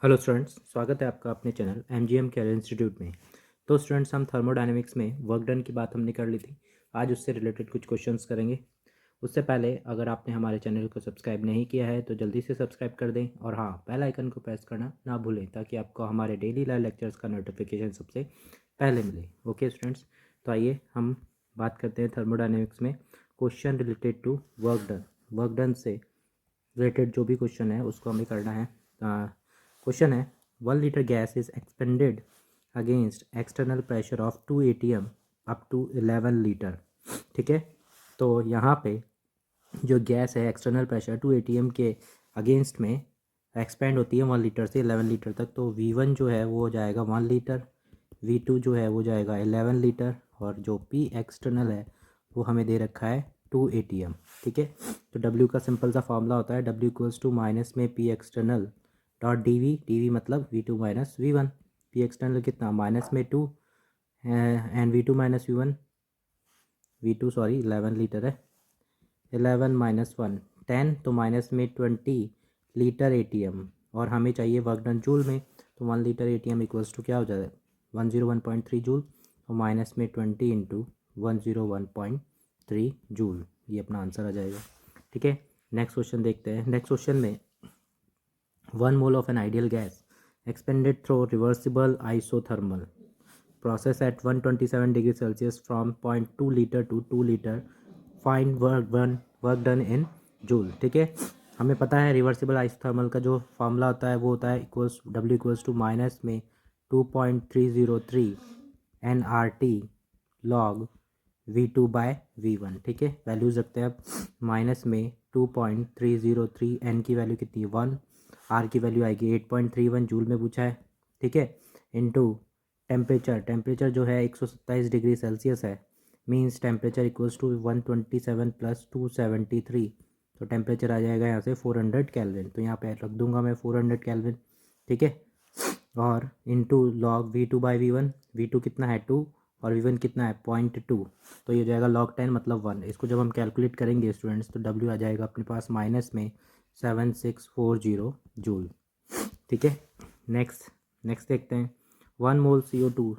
Hello students, स्वागत है आपका अपने चैनल एमजीएम कैरियर इंस्टीट्यूट में। तो स्टूडेंट्स, हम थर्मोडायनेमिक्स में वर्क डन की बात हमने कर ली थी। आज उससे रिलेटेड कुछ क्वेश्चंस करेंगे। उससे पहले अगर आपने हमारे चैनल को सब्सक्राइब नहीं किया है तो जल्दी से सब्सक्राइब कर दें और हाँ, बेल आइकन को प्रेस करना ना भूलें ताकि आपको हमारे डेली लाइव लेक्चर्स का नोटिफिकेशन सबसे पहले मिले। ओके स्टूडेंट्स, तो आइए हम बात करते हैं थर्मोडायनेमिक्स में question related to work done. Work done से रिलेटेड जो भी क्वेश्चन है उसको हमें करना है। क्वेश्चन है 1 litre gas is expanded against external pressure of 2 ATM up to 11 litre. ठीक है, तो यहाँ पे जो गैस है एक्सटर्नल प्रेशर 2 ATM के अगेंस्ट में एक्सपेंड होती है 1 लीटर से 11 लीटर तक। तो V1 जो है वो हो जाएगा 1 लीटर, V2 जो है वो जाएगा 11 लीटर और जो P एक्सटर्नल है वो हमें दे रखा है 2 ATM। ठीक है, तो W का सिंपल सा फॉर्मूला होता है W इक्वल्स टू माइनस में P external dot D V मतलब V2 minus V1। P external कितना माइनस में 2 and V2 minus V1, V2 sorry 11 litre है, 11 माइनस 1 10, तो माइनस में 20 लीटर ATM और हमें चाहिए वर्क डन जूल में। तो 1 लीटर ATM इक्वल्स टू क्या हो जाएगा 101.3 जूल, और माइनस में 20 इंटू 101.3 जूल, ये अपना आंसर आ जाएगा। ठीक है, नेक्स्ट क्वेश्चन देखते हैं। नेक्स्ट क्वेश्चन में 1 mole of an ideal gas expanded through reversible isothermal process at 127 degrees Celsius from 0.2 liter to 2 liter. Find work done in joule। ठीक है, हमें पता है रिवर्सिबल आइसोथर्मल का जो फॉर्मूला होता है वो होता है equals W equals to minus में 2.303 nRT log V2/V1। ठीक है, वैल्यूज रखते हैं अब। माइनस में 2.303, n की वैल्यू कितनी है 1, आर की वैल्यू आएगी 8.31 जूल में पूछा है। ठीक है, इनटू टेम्परेचर जो है 127 डिग्री सेल्सियस है, means temperature equals to 127 plus 273, तो टेम्परेचर आ जाएगा यहाँ से 400 केल्विन। तो यहाँ पे रख दूंगा मैं 400 केल्विन। ठीक है, और इनटू लॉग V2/V1, V2 कितना है 2 और V1 कितना है 0.2, तो ये हो जाएगा log 10 मतलब 1। इसको जब हम कैलकुलेट करेंगे स्टूडेंट्स तो W आ जाएगा अपने पास माइनस में 7640 जूल। ठीक है, नेक्स्ट देखते हैं। 1 mole CO2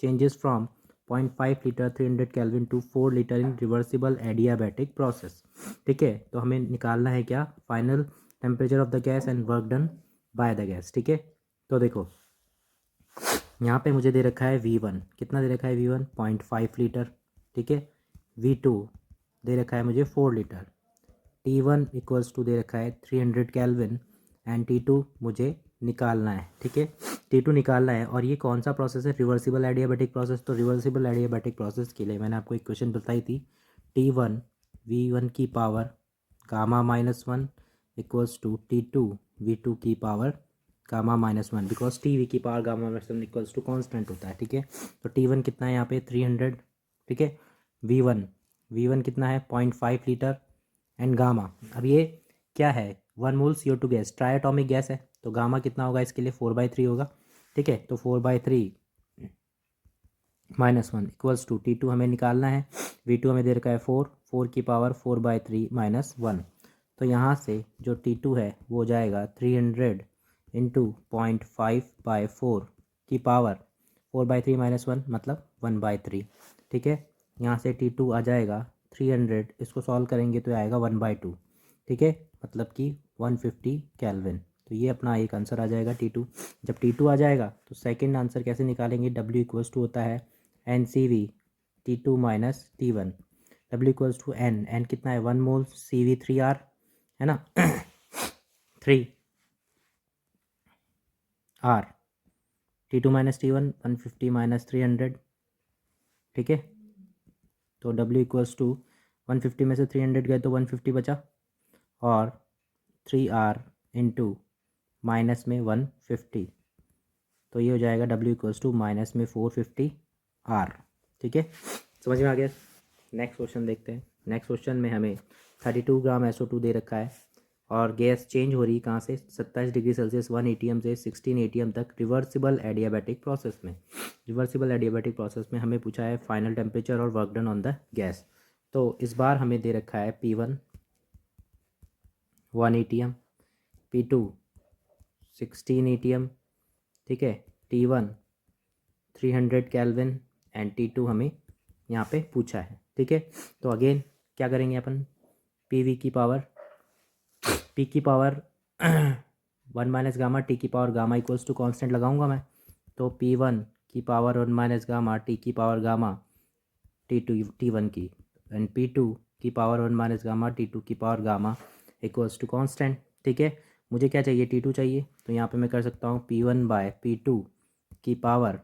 changes from 0.5 litre 300 kelvin to 4 litre in reversible adiabatic process. ठीक है, तो हमें निकालना है क्या final temperature of the gas and work done by the gas. ठीक है, तो देखो यहाँ पे मुझे दे रखा है V1, कितना दे रखा है V1 0.5 लीटर। ठीक है, V2 दे रखा है मुझे 4 लीटर, T1 इक्वल्स टू दे रखा है 300 केल्विन एंड T2 मुझे निकालना है। ठीक है, T2 निकालना है और ये कौन सा प्रोसेस है रिवर्सिबल एडियाबैटिक प्रोसेस। तो रिवर्सिबल एडियाबैटिक प्रोसेस के लिए मैंने आपको एक क्वेश्चन बताई थी, T1 V1 की power gamma -1 equals to T2 V2 की power gamma -1, because T V की power gamma -1 equals to constant होता है। ठीक है, तो T1 कितना है यहाँ पे 300। ठीक है, V1 कितना है 0.5 लीटर एंड गामा, अब ये क्या है 1 mole CO2 gas, triatomic gas है, तो गामा कितना होगा इसके लिए 4/3 होगा। ठीक है, तो 4/3 -1 इक्वल्स टू T2 हमें निकालना है, V2 हमें दे रखा है 4 की पावर 4/3 -1, तो यहाँ से जो T2 है वो हो जाएगा 300 इंटू 0.5/4 की पावर 4/3 -1 मतलब 1/3। ठीक है, यहाँ से T2 आ जाएगा 300, इसको सॉल्व करेंगे तो आएगा 1/2। ठीक है, मतलब कि 150 केल्विन। तो ये अपना एक आंसर आ जाएगा T2। जब T2 आ जाएगा तो सेकंड आंसर कैसे निकालेंगे, W इक्वल्स टू होता है NCV T2 minus T1। W equals to N कितना है 1 मोल CV 3R है ना 3R, T2 minus T1 150 minus 300। ठीक है, तो W इक्वल्स टू 150 में से 300 गए तो 150 बचा और 3R इंटू माइनस में 150, तो ये हो जाएगा W इक्वल्स टू माइनस में 450R। ठीक है, समझ में आ गया। नेक्स्ट क्वेश्चन देखते हैं। नेक्स्ट क्वेश्चन में हमें 32 ग्राम SO2 दे रखा है और गैस चेंज हो रही कहाँ से 27 डिग्री सेल्सियस 1 ATM से 16 ATM तक रिवर्सिबल एडियाबैटिक प्रोसेस में। रिवर्सिबल एडियाबैटिक प्रोसेस में हमें पूछा है फाइनल टेम्परेचर और work done on the gas. तो इस बार हमें दे रखा है P1 1 ATM, P2 16 ATM, ठीक है। T1 300 केल्विन एंड T2 हमें यहाँ पे पूछा है, ठीक है। तो अगेन क्या करेंगे अपन, पी की पावर 1 माइनस गामा टी की power gamma equals to constant लगाऊंगा मैं, तो P1 की पावर 1 माइनस गामा टी की पावर गामा T1 की, एंड P2 की पावर 1 माइनस गामा T2 की power gamma equals to constant, ठीक है। मुझे क्या चाहिए, T2 चाहिए, तो यहाँ पे मैं कर सकता हूँ P1 बाय P2 की पावर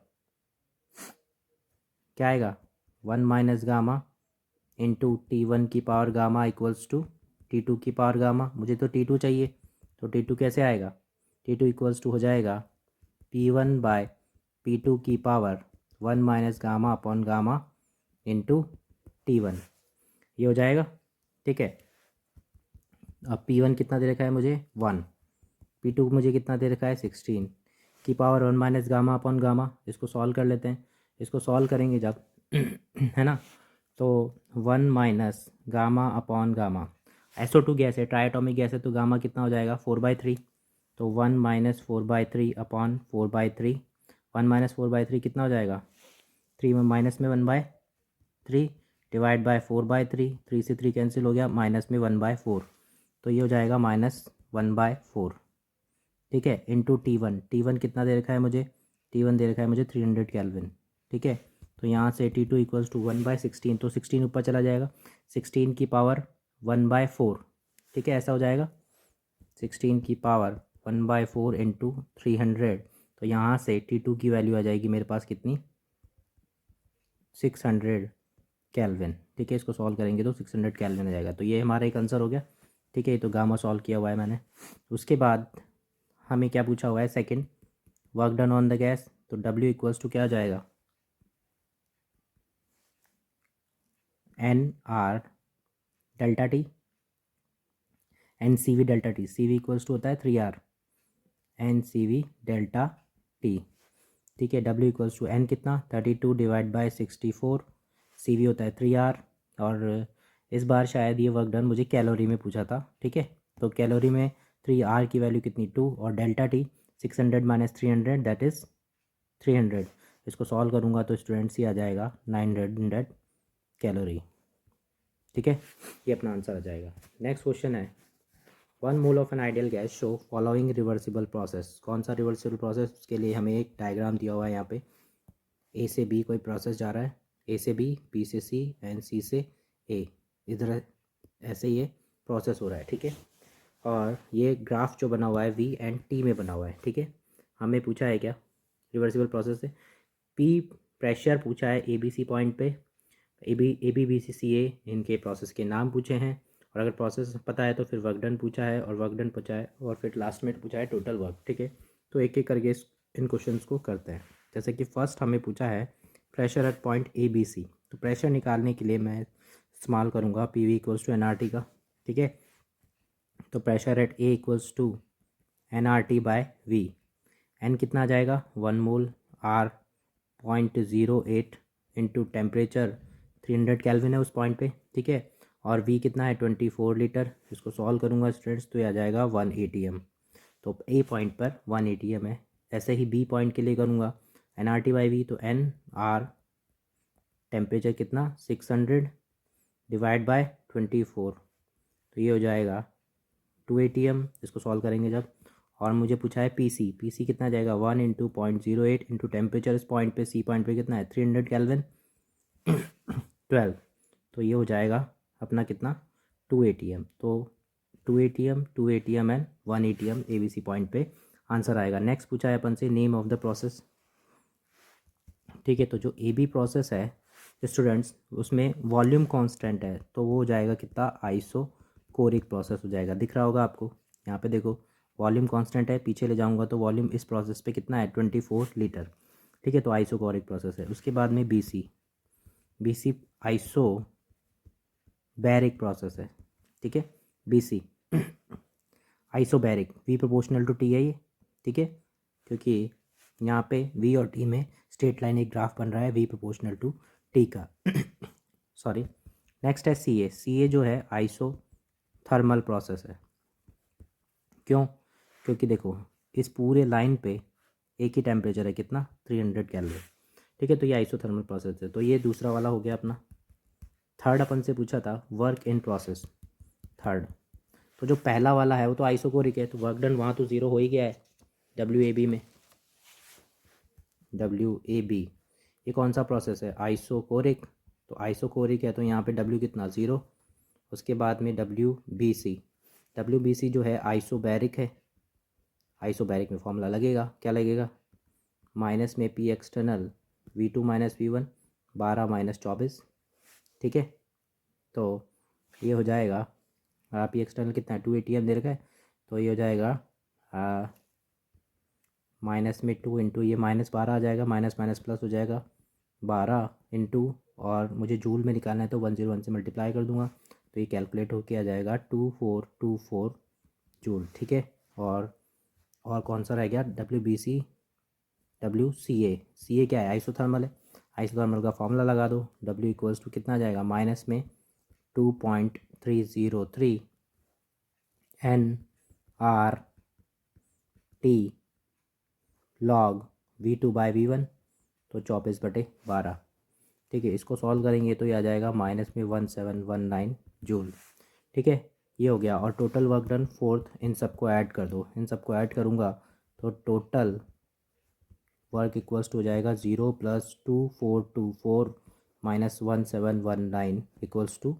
क्या आएगा 1 माइनस गामा इंटू T1 की power gamma equals to T2 की पावर गामा। मुझे तो T2 चाहिए, तो T2 कैसे आएगा, T2 इक्वल्स टू हो जाएगा P1 बाय P2 की power 1 minus gamma upon gamma into T1, ये हो जाएगा, ठीक है। अब P1 कितना दे रखा है मुझे 1, P2 मुझे कितना दे रखा है 16 की power 1 minus gamma upon gamma. इसको सॉल्व कर लेते हैं, इसको सॉल्व करेंगे जब है ना, तो 1 minus gamma upon gamma, SO2 gas है, ट्राइएटॉमिक गैस है, तो गामा कितना हो जाएगा 4/3, तो 1 माइनस 4/3 अपॉन 4/3, 1 माइनस 4/3 कितना हो जाएगा 3 में माइनस में 1/3 डिवाइड बाय 4/3, 3 से 3 कैंसिल हो गया, माइनस में 1/4, तो ये हो जाएगा -1/4, ठीक है, इंटू T1 कितना दे रखा है मुझे, T1 दे रखा है मुझे 300 केल्विन, ठीक है। तो यहाँ से T2 इक्वल्स टू 1/16, तो 16 ऊपर चला जाएगा, 16 की पावर 1/4, ठीक है, ऐसा हो जाएगा 16 की पावर 1/4 इंटू 300, तो यहाँ से T2 की वैल्यू आ जाएगी मेरे पास कितनी 600 केल्विन, ठीक है। इसको सॉल्व करेंगे तो 600 केल्विन आ जाएगा, तो ये हमारा एक आंसर हो गया, ठीक है। तो गामा सॉल्व किया हुआ है मैंने। उसके बाद हमें क्या पूछा हुआ है, second work done on the gas, तो W इक्वल्स टू क्या हो जाएगा NR delta T NCV delta T, CV equals to होता है 3R NCV डेल्टा T, ठीक है। W इक्वल्स टू N कितना 32 डिवाइड बाय 64, CV होता है 3R, और इस बार शायद ये वर्क डन मुझे कैलोरी में पूछा था, ठीक है। तो कैलोरी में 3R की वैल्यू कितनी 2, और delta T 600 minus 300 that is 300। इसको सॉल्व करूँगा तो स्टूडेंट्स ही आ जाएगा 900 कैलोरी, ठीक है, ये अपना आंसर आ जाएगा। नेक्स्ट क्वेश्चन है 1 mole of an ideal gas show following reversible process. कौन सा रिवर्सिबल प्रोसेस, उसके लिए हमें एक डायग्राम दिया हुआ है यहाँ पे, A से B कोई प्रोसेस जा रहा है, A से B से C एंड C से A, इधर ऐसे ये प्रोसेस हो रहा है, ठीक है। और ये ग्राफ जो बना हुआ है V एंड T में बना हुआ है, ठीक है। हमें पूछा है क्या रिवर्सिबल प्रोसेस है, P प्रेशर पूछा है ABC पॉइंट पे, ABBCCA इनके प्रोसेस के नाम पूछे हैं, और अगर प्रोसेस पता है तो फिर वर्क डन पूछा है, और वर्क डन पूछा है, और फिर लास्ट में पूछा है टोटल वर्क, ठीक है। तो एक एक करके इन क्वेश्चंस को करते हैं। जैसे कि फर्स्ट हमें पूछा है प्रेशर एट पॉइंट ABC, तो प्रेशर निकालने के लिए मैं इस्तेमाल करूँगा PV इक्वल्स टू NRT का, ठीक है। तो pressure at A equals to NRT by V, N कितना आ जाएगा 1 मोल, R 0.08 इंटू टेम्परेचर 300 केल्विन है उस पॉइंट पे, ठीक है। और V कितना है 24 लीटर। इसको सॉल्व करूँगा स्टूडेंट्स तो ये आ जाएगा 1 ATM, तो A पॉइंट पर 1 ATM है। ऐसे ही B पॉइंट के लिए करूँगा NRT बाई V, तो NR टेम्परेचर कितना 600 डिवाइड बाय 24, तो ये हो जाएगा 2 ATM। इसको सॉल्व करेंगे जब, और मुझे पूछा है PC कितना जाएगा 1 इंटू 0.08 इंटू टेम्परेचर इस पॉइंट पे C पॉइंट पे कितना है 300 केल्विन 12, तो ये हो जाएगा अपना कितना 2 ATM। तो 2 ATM and 1 ATM ABC point पे आंसर आएगा। नेक्स्ट पूछा है अपन से नेम ऑफ द प्रोसेस, ठीक है। तो जो AB प्रोसेस है स्टूडेंट्स, उसमें वॉल्यूम कांस्टेंट है, तो वो हो जाएगा कितना आइसोकोरिक प्रोसेस हो जाएगा। दिख रहा होगा आपको यहाँ पे, देखो वॉल्यूम कांस्टेंट है, पीछे ले जाऊँगा तो वॉल्यूम इस प्रोसेस पे कितना है 24 लीटर, ठीक है। तो आइसोकोरिक प्रोसेस है। उसके बाद में BC आइसो बैरिक प्रोसेस है, ठीक है। BC isobaric, V proportional to T है ये, ठीक है, क्योंकि यहाँ पे V और T में स्ट्रेट लाइन एक ग्राफ बन रहा है V प्रोपोर्शनल टू T का सॉरी। नेक्स्ट है CA जो है आइसोथर्मल प्रोसेस है। क्यों, क्योंकि देखो इस पूरे लाइन पे एक ही टेम्परेचर है, कितना 300 कैलोरी। ठीक है, तो ये आइसोथर्मल प्रोसेस है। तो ये दूसरा वाला हो गया अपना। थर्ड अपन से पूछा था वर्क इन प्रोसेस, थर्ड। तो जो पहला वाला है वो तो आइसोकोरिक है, तो वर्क डन वहाँ तो ज़ीरो हो ही गया है WAB में। WAB ये कौन सा प्रोसेस है, आइसोकोरिक। तो आइसोकोरिक है तो यहाँ पे W कितना 0। उसके बाद में WBC जो है आइसोबैरिक है। आइसोबैरिक में फॉर्मूला लगेगा, क्या लगेगा, माइनस में P external V2 minus V1 12 minus 24। ठीक है, तो ये हो जाएगा P एक्सटर्नल कितना है 2 ATM दे रखा है, तो ये हो जाएगा माइनस में 2 इंटू ये -12 आ जाएगा, माइनस माइनस प्लस हो जाएगा 12 इंटू, और मुझे जूल में निकालना है तो 101 से मल्टीप्लाई कर दूंगा, तो ये कैलकुलेट होके आ जाएगा 2424 जूल। ठीक है, और कौन सा रह गया WBC WCA क्या है, आइसोथर्मल है। आइसोथर्मल का फॉर्मूला लगा दो, W इक्वल्स टू कितना आ जाएगा, माइनस में 2.303 nRT log V2 by V1, तो 24/12। ठीक है, इसको सॉल्व करेंगे तो ये आ जाएगा -1719 जूल। ठीक है, ये हो गया। और टोटल वर्क डन फोर्थ, इन सबको ऐड कर दो, इन सबको ऐड करूँगा तो टोटल वर्क इक्वल्स टू हो जाएगा 0 + 2424 माइनस 1719 इक्वल्स टू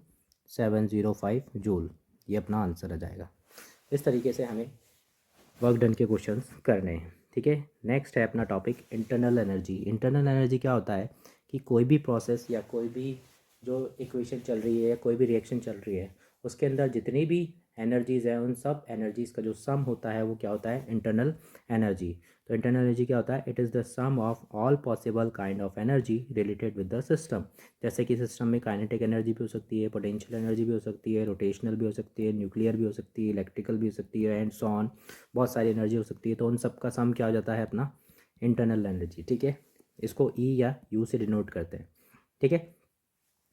705 जूल। ये अपना आंसर आ जाएगा। इस तरीके से हमें वर्क डन के क्वेश्चंस करने हैं। ठीक है, नेक्स्ट है अपना topic internal energy. Internal energy क्या होता है कि कोई भी प्रोसेस या कोई भी जो इक्वेशन चल रही है या कोई भी रिएक्शन चल रही है, उसके अंदर जितनी भी एनर्जीज़ हैं उन सब एनर्जीज़ का जो सम होता है वो क्या होता है, इंटरनल एनर्जी। तो इंटरनल एनर्जी क्या होता है, it is the sum of all possible kind of energy related with the system. जैसे कि सिस्टम में काइनेटिक एनर्जी भी हो सकती है, पोटेंशियल एनर्जी भी हो सकती है, रोटेशनल भी हो सकती है, न्यूक्लियर भी हो सकती है, इलेक्ट्रिकल भी हो सकती है, एंड सो ऑन, बहुत सारी एनर्जी हो सकती है। तो उन सब का सम क्या हो जाता है, अपना इंटरनल एनर्जी। ठीक है, इसको E या U से डिनोट करते हैं। ठीक है,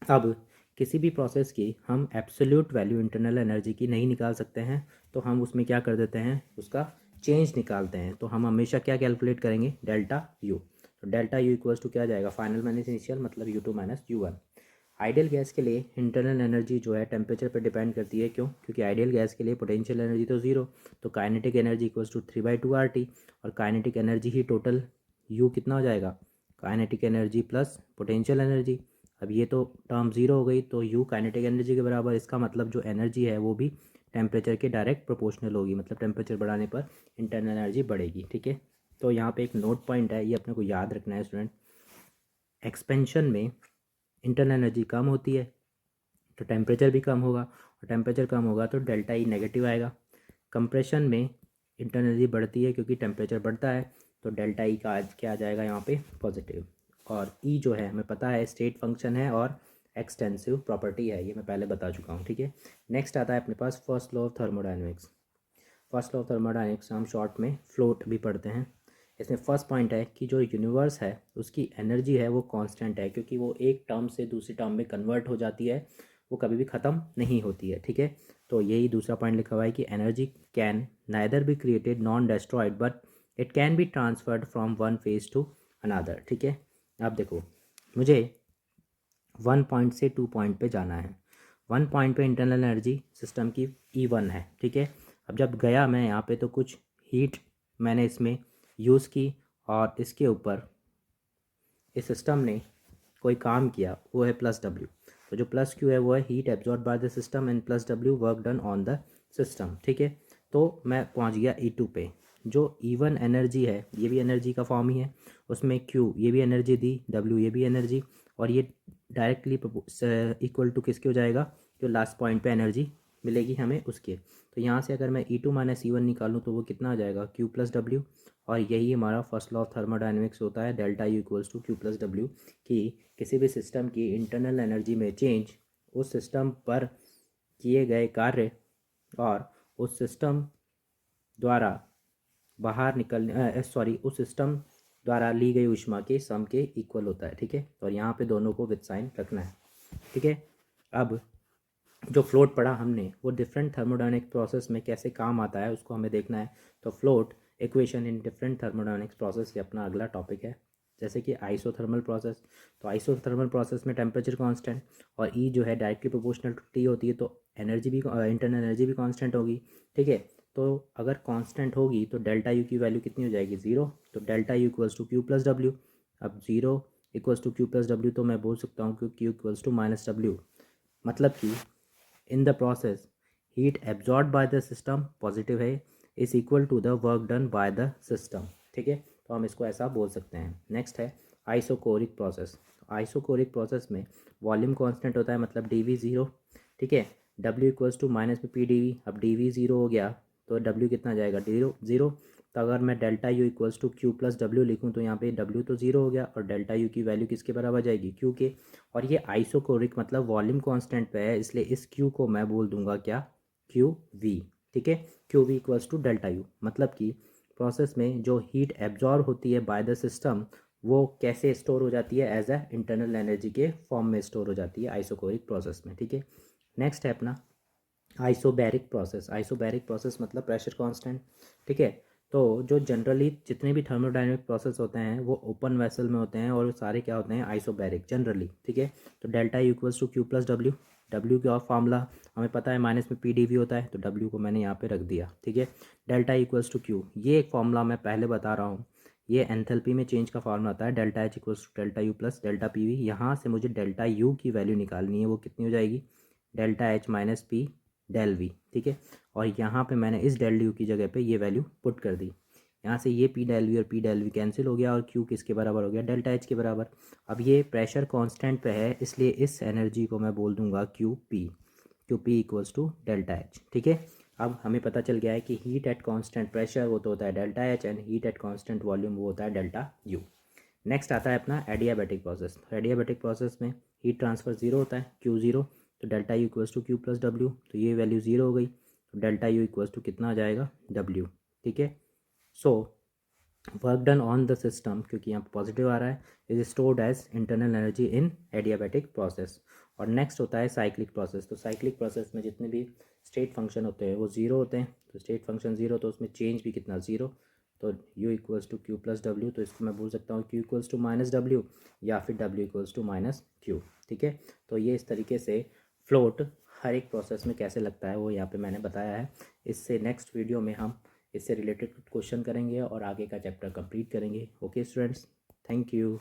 अब किसी भी प्रोसेस की हम एब्सोल्यूट वैल्यू इंटरनल एनर्जी की नहीं निकाल सकते हैं, तो हम उसमें क्या कर देते हैं, उसका चेंज निकालते हैं। तो हम हमेशा क्या कैलकुलेट करेंगे, डेल्टा U। तो डेल्टा U इक्वल्स टू क्या आ जाएगा, फाइनल माइनस इनिशियल, मतलब U2 minus U1। Ideal gas के लिए इंटरनल एनर्जी जो है टेम्परेचर पर डिपेंड करती है। क्यों, क्योंकि आइडियल गैस के लिए पोटेंशियल एनर्जी तो ज़ीरो, तो kinetic energy equals to 3/2 RT, और काइनेटिक एनर्जी ही टोटल U कितना हो जाएगा, kinetic energy plus potential energy. अब ये तो टर्म ज़ीरो हो गई, तो U काइनेटिक एनर्जी के बराबर, इसका मतलब जो एनर्जी है वो भी टेम्परेचर के डायरेक्ट प्रोपोर्शनल होगी, मतलब टेम्परेचर बढ़ाने पर इंटरनल एनर्जी बढ़ेगी। ठीक है, तो यहाँ पे एक नोट पॉइंट है, ये अपने को याद रखना है स्टूडेंट। एक्सपेंशन में इंटरनल एनर्जी कम होती है तो टेम्परेचर भी कम होगा, और टेम्परेचर कम होगा तो डेल्टा E नेगेटिव आएगा। कंप्रेशन में इंटरनल एनर्जी बढ़ती है क्योंकि टेम्परेचर बढ़ता है, तो डेल्टा E का आज क्या आ जाएगा यहाँ पे, पॉजिटिव। और E जो है हमें पता है स्टेट फंक्शन है और एक्सटेंसिव प्रॉपर्टी है, ये मैं पहले बता चुका हूँ। ठीक है, नेक्स्ट आता है अपने पास first law of thermodynamics. First law of thermodynamics हम शॉर्ट में फ्लोट भी पढ़ते हैं। इसमें फर्स्ट पॉइंट है कि जो यूनिवर्स है उसकी एनर्जी है वो कांस्टेंट है, क्योंकि वो एक टर्म से दूसरी टर्म में कन्वर्ट हो जाती है, वो कभी भी ख़त्म नहीं होती है। ठीक है, तो यही दूसरा पॉइंट लिखा हुआ है कि energy can neither be created non destroyed but it can be transferred from one phase two another. ठीक है, अब देखो, मुझे 1 पॉइंट से 2 पॉइंट पे जाना है। 1 पॉइंट पे इंटरनल एनर्जी सिस्टम की E1 है। ठीक है, अब जब गया मैं यहाँ पे तो कुछ हीट मैंने इसमें यूज़ की, और इसके ऊपर इस सिस्टम ने कोई काम किया, वो है +W। तो जो +Q है वो है heat absorb by the system, and +W work done on the system. ठीक है, तो मैं पहुँच गया E2 पे। जो E1 एनर्जी है ये भी एनर्जी का फॉर्म ही है, उसमें Q ये भी एनर्जी दी, W ये भी एनर्जी, और ये डायरेक्टली इक्वल टू किसके हो जाएगा, जो लास्ट पॉइंट पे एनर्जी मिलेगी हमें उसके। तो यहाँ से अगर मैं E2 माइनस E1 निकालूँ तो वो कितना आ जाएगा, Q + W। और यही हमारा फर्स्ट लॉ ऑफ थर्मोडाइनमिक्स होता है, delta U equals to Q + W, कि किसी भी सिस्टम की इंटरनल एनर्जी में चेंज उस सिस्टम पर किए गए कार्य और उस सिस्टम द्वारा बाहर निकलने उस सिस्टम द्वारा ली गई ऊष्मा के सम के इक्वल होता है। ठीक है, और यहाँ पे दोनों को विद साइन रखना है। ठीक है, अब जो फ्लोट पढ़ा हमने वो डिफरेंट थर्मोडायनेमिक प्रोसेस में कैसे काम आता है उसको हमें देखना है। तो float equation in different thermodynamics process ये अपना अगला टॉपिक है। जैसे कि आइसोथर्मल प्रोसेस, तो आइसोथर्मल प्रोसेस में टेम्परेचर कांस्टेंट और ई जो है डायरेक्टली प्रोपोर्शनल टू टी होती है, तो एनर्जी भी इंटरनल एनर्जी भी कांस्टेंट होगी। ठीक है, तो अगर कांस्टेंट होगी तो डेल्टा यू की वैल्यू कितनी हो जाएगी, ज़ीरो। तो delta U equals to Q plus W. अब zero equals to Q plus W, तो मैं बोल सकता हूँ कि Q equals to minus W. मतलब कि in the process heat absorb by the system positive है is equal to the work done by the system. ठीक है, तो हम इसको ऐसा बोल सकते हैं। नेक्स्ट है आइसोकोरिक प्रोसेस। आइसोकोरिक प्रोसेस में वॉल्यूम कांस्टेंट होता है, मतलब डी वी ज़ीरो। ठीक है, डब्ल्यू इक्वल्स टू माइनस में पी डी वी। अब डी वी ज़ीरो हो गया तो डब्ल्यू कितना जाएगा, ज़ीरो ज़ीरो। तो अगर मैं delta U equals to Q plus W लिखूँ तो यहाँ पे डब्ल्यू तो ज़ीरो हो गया और डेल्टा यू की वैल्यू किसके बराबर जाएगी, क्यू के। और ये आइसोकोरिक मतलब वॉल्यूम कांस्टेंट पे है, इसलिए इस क्यू को मैं बोल दूंगा क्या, क्यू वी। ठीक है, Q V equals to delta U. मतलब कि प्रोसेस में जो हीट एब्जॉर्ब होती है बाय द सिस्टम वो कैसे स्टोर हो जाती है, एज अ इंटरनल एनर्जी के फॉर्म में स्टोर हो जाती है आइसोकोरिक प्रोसेस में। ठीक है, नेक्स्ट है अपना आइसोबैरिक प्रोसेस। आइसोबैरिक प्रोसेस मतलब प्रेशर कांस्टेंट। ठीक है, तो जो जनरली जितने भी थर्मोडायनेमिक प्रोसेस होते हैं वो ओपन वेसल में होते हैं और वो सारे क्या होते हैं, आइसोबैरिक जनरली। ठीक है, तो delta U equals to Q plus W. W का फार्मूला हमें पता है, माइनस में पी डी वी होता है, तो डब्ल्यू को मैंने यहाँ पे रख दिया। ठीक है, डेल्टा इक्वल्स टू क्यू, ये एक फार्मूला मैं पहले बता रहा हूँ, ये एंथैल्पी में चेंज का फार्मूला आता है। Delta H equals to delta U plus delta P V. यहाँ से मुझे डेल्टा यू की वैल्यू निकालनी है, वो कितनी हो जाएगी, delta H minus P del V. ठीक है, और यहाँ पे मैंने इस डेल यू की जगह पे ये वैल्यू पुट कर दी। यहाँ से ये पी डेल वी और पी डेल वी कैंसिल हो गया और क्यू किसके बराबर हो गया, डेल्टा एच के बराबर। अब ये प्रेशर कांस्टेंट पे है, इसलिए इस एनर्जी को मैं बोल दूंगा Q P. Q P equals to delta H. ठीक है, अब हमें पता चल गया है कि हीट एट कांस्टेंट प्रेशर वो तो होता है delta H, and heat at constant volume वो होता है डेल्टा यू। नेक्स्ट आता है अपना एडियाबैटिक प्रोसेस। एडियाबैटिक प्रोसेस में हीट ट्रांसफर जीरो होता है, क्यू जीरो। तो delta U equals to Q plus W, तो ये वैल्यू जीरो हो गई, तो डेल्टा यू इक्वल्स टू कितना आ जाएगा, डब्ल्यू। ठीक है, so work done on the system, क्योंकि यहाँ पॉजिटिव आ रहा है, is stored as internal energy in adiabatic process. और नेक्स्ट होता है साइक्लिक प्रोसेस। तो साइक्लिक प्रोसेस में जितने भी स्टेट फंक्शन होते हैं वो जीरो होते हैं, तो स्टेट फंक्शन जीरो तो उसमें चेंज भी कितना, जीरो। तो u equals to Q plus W, तो इसको मैं बोल सकता हूँ q equals to minus W या फिर w equals to minus Q. ठीक है, तो ये इस तरीके से फ्लोट हर एक प्रोसेस में कैसे लगता है वो यहाँ पे मैंने बताया है। इससे नेक्स्ट वीडियो में हम इससे रिलेटेड क्वेश्चन करेंगे और आगे का चैप्टर कंप्लीट करेंगे। Okay students, thank you.